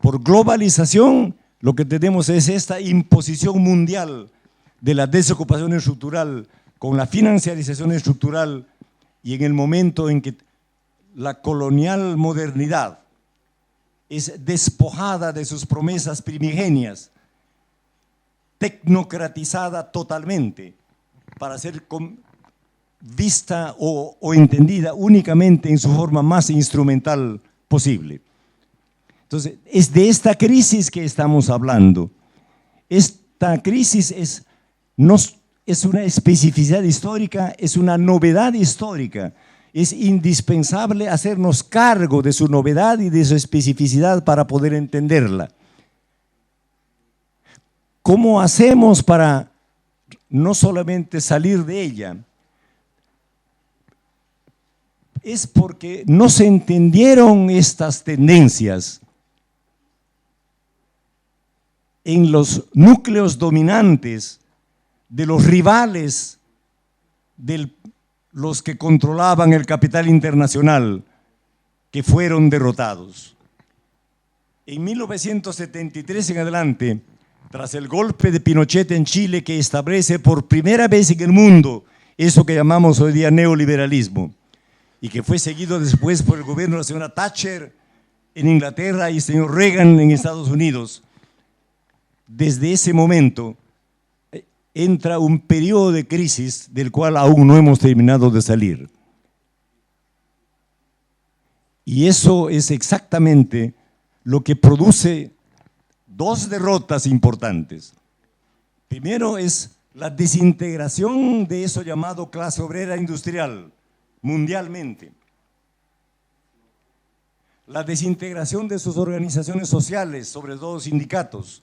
Por globalización, lo que tenemos es esta imposición mundial de la desocupación estructural con la financiarización estructural, y en el momento en que la colonial modernidad es despojada de sus promesas primigenias, tecnocratizada totalmente para ser vista o entendida únicamente en su forma más instrumental posible. Entonces, es de esta crisis que estamos hablando. Esta crisis es una especificidad histórica, es una novedad histórica. Es indispensable hacernos cargo de su novedad y de su especificidad para poder entenderla. ¿Cómo hacemos para no solamente salir de ella? Es porque no se entendieron estas tendencias en los núcleos dominantes de los rivales de los que controlaban el capital internacional, que fueron derrotados. En 1973 en adelante, tras el golpe de Pinochet en Chile, que establece por primera vez en el mundo eso que llamamos hoy día neoliberalismo, y que fue seguido después por el gobierno de la señora Thatcher en Inglaterra y el señor Reagan en Estados Unidos, desde ese momento entra un periodo de crisis del cual aún no hemos terminado de salir. Y eso es exactamente lo que produce dos derrotas importantes. Primero es la desintegración de eso llamado clase obrera industrial mundialmente. La desintegración de sus organizaciones sociales, sobre todo sindicatos.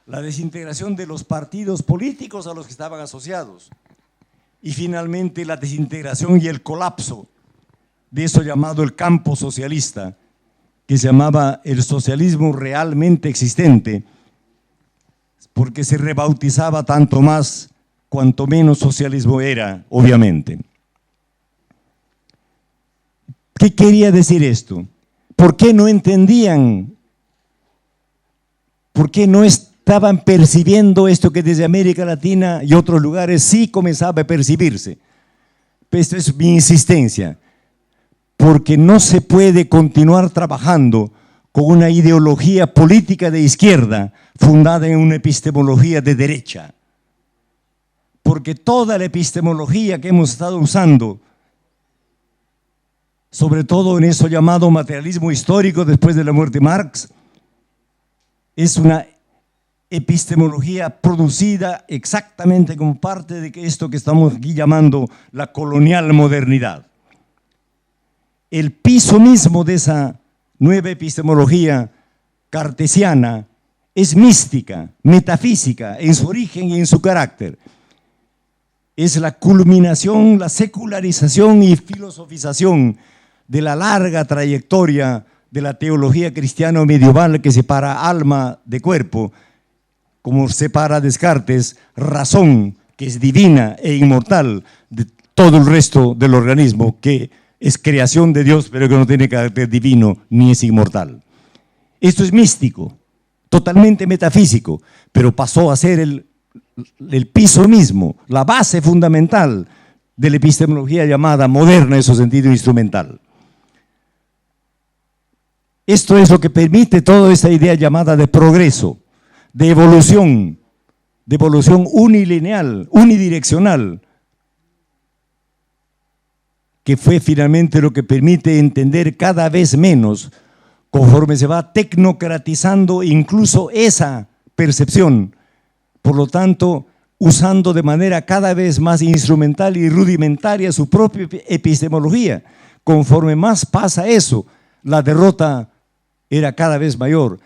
La desintegración de los partidos políticos a los que estaban asociados, y finalmente la desintegración y el colapso de eso llamado el campo socialista, que se llamaba el socialismo realmente existente, porque se rebautizaba tanto más cuanto menos socialismo era, obviamente. ¿Qué quería decir esto? ¿Por qué no entendían? ¿Por qué no estaban percibiendo esto que desde América Latina y otros lugares sí comenzaba a percibirse? Esta es mi insistencia, porque no se puede continuar trabajando con una ideología política de izquierda fundada en una epistemología de derecha, porque toda la epistemología que hemos estado usando, sobre todo en eso llamado materialismo histórico después de la muerte de Marx, es una epistemología producida exactamente como parte de esto que estamos aquí llamando la colonial modernidad. El piso mismo de esa nueva epistemología cartesiana es mística, metafísica en su origen y en su carácter. Es la culminación, la secularización y filosofización de la larga trayectoria de la teología cristiana medieval que separa alma de cuerpo, como separa Descartes razón, que es divina e inmortal, de todo el resto del organismo, que es creación de Dios, pero que no tiene carácter divino ni es inmortal. Esto es místico, totalmente metafísico, pero pasó a ser el piso mismo, la base fundamental de la epistemología llamada moderna en su sentido instrumental. Esto es lo que permite toda esta idea llamada de progreso, de evolución unilineal, unidireccional, que fue finalmente lo que permite entender cada vez menos, conforme se va tecnocratizando incluso esa percepción, por lo tanto, usando de manera cada vez más instrumental y rudimentaria su propia epistemología. Conforme más pasa eso, la derrota era cada vez mayor.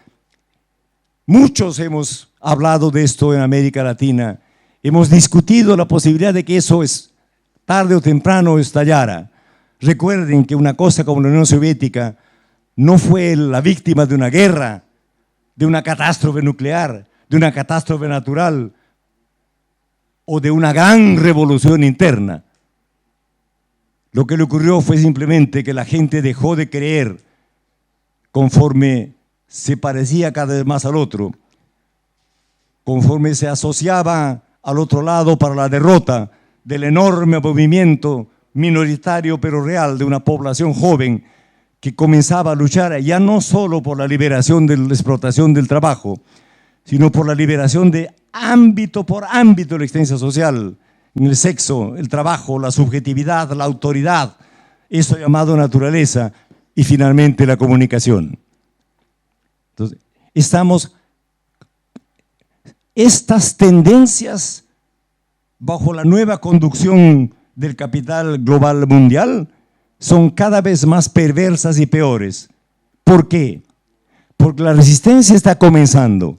Muchos hemos hablado de esto en América Latina, hemos discutido la posibilidad de que eso tarde o temprano estallara. Recuerden que una cosa como la Unión Soviética no fue la víctima de una guerra, de una catástrofe nuclear, de una catástrofe natural o de una gran revolución interna. Lo que le ocurrió fue simplemente que la gente dejó de creer conforme se parecía cada vez más al otro. Conforme se asociaba al otro lado para la derrota del enorme movimiento minoritario pero real de una población joven que comenzaba a luchar ya no solo por la liberación de la explotación del trabajo, sino por la liberación de ámbito por ámbito de la existencia social, en el sexo, el trabajo, la subjetividad, la autoridad, eso llamado naturaleza, y finalmente la comunicación. Entonces, estas tendencias bajo la nueva conducción del capital global mundial son cada vez más perversas y peores. ¿Por qué? Porque la resistencia está comenzando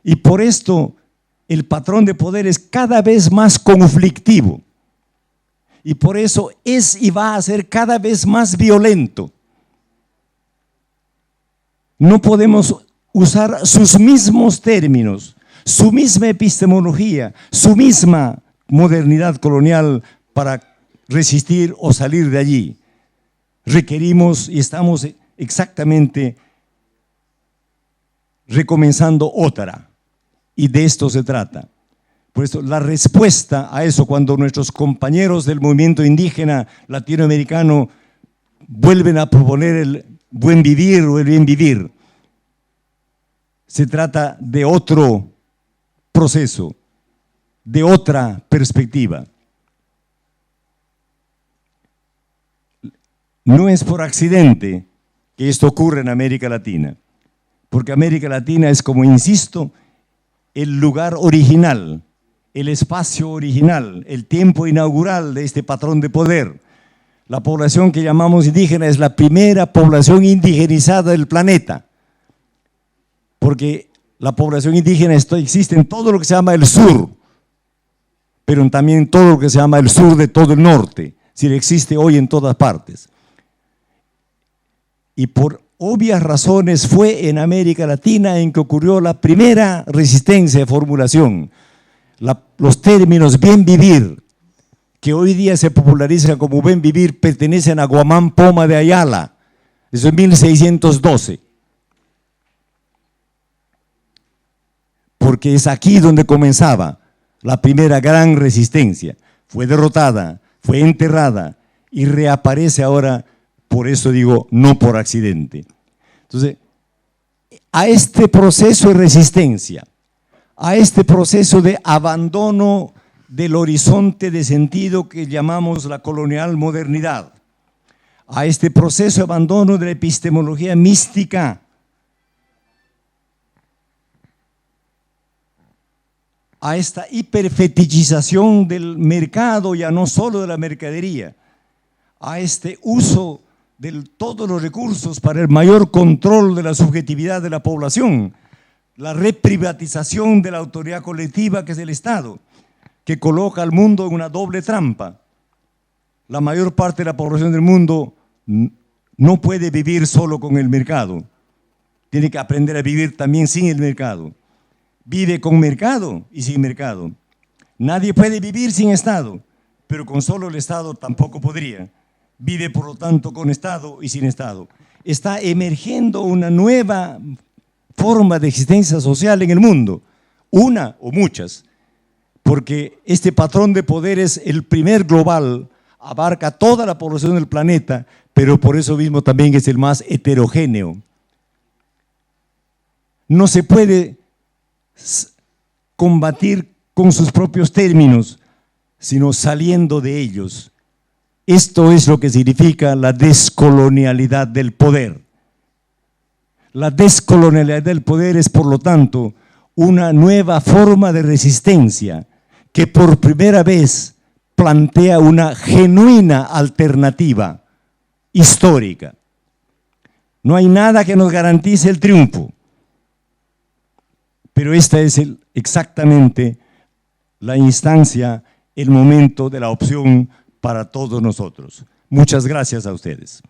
y por esto el patrón de poder es cada vez más conflictivo y por eso es y va a ser cada vez más violento. No podemos usar sus mismos términos, su misma epistemología, su misma modernidad colonial para resistir o salir de allí. Requerimos y estamos exactamente recomenzando otra, y de esto se trata. Por eso la respuesta a eso, cuando nuestros compañeros del movimiento indígena latinoamericano vuelven a proponer el buen vivir o el bien vivir, se trata de otro proceso, de otra perspectiva. No es por accidente que esto ocurre en América Latina, porque América Latina es, como insisto, el lugar original, el espacio original, el tiempo inaugural de este patrón de poder. La población que llamamos indígena es la primera población indigenizada del planeta, porque la población indígena existe en todo lo que se llama el sur, pero también en todo lo que se llama el sur de todo el norte, es decir, existe hoy en todas partes. Y por obvias razones fue en América Latina en que ocurrió la primera resistencia de formulación. Los términos bien vivir, que hoy día se popularizan como buen vivir, pertenecen a Guamán Poma de Ayala, eso es 1612. Porque es aquí donde comenzaba la primera gran resistencia. Fue derrotada, fue enterrada y reaparece ahora, por eso digo, no por accidente. Entonces, a este proceso de resistencia, a este proceso de abandono del horizonte de sentido que llamamos la colonial modernidad, a este proceso de abandono de la epistemología mística, a esta hiperfetichización del mercado, ya no solo de la mercadería, a este uso de todos los recursos para el mayor control de la subjetividad de la población, la reprivatización de la autoridad colectiva que es el Estado, que coloca al mundo en una doble trampa. La mayor parte de la población del mundo no puede vivir solo con el mercado, tiene que aprender a vivir también sin el mercado. Vive con mercado y sin mercado. Nadie puede vivir sin Estado, pero con solo el Estado tampoco podría. Vive, por lo tanto, con Estado y sin Estado. Está emergiendo una nueva forma de existencia social en el mundo, una o muchas, porque este patrón de poder es el primer global, abarca toda la población del planeta, pero por eso mismo también es el más heterogéneo. No se puede combatir con sus propios términos, sino saliendo de ellos. Esto es lo que significa la descolonialidad del poder. La descolonialidad del poder es, por lo tanto, una nueva forma de resistencia que por primera vez plantea una genuina alternativa histórica. No hay nada que nos garantice el triunfo, pero esta es exactamente la instancia, el momento de la opción para todos nosotros. Muchas gracias a ustedes.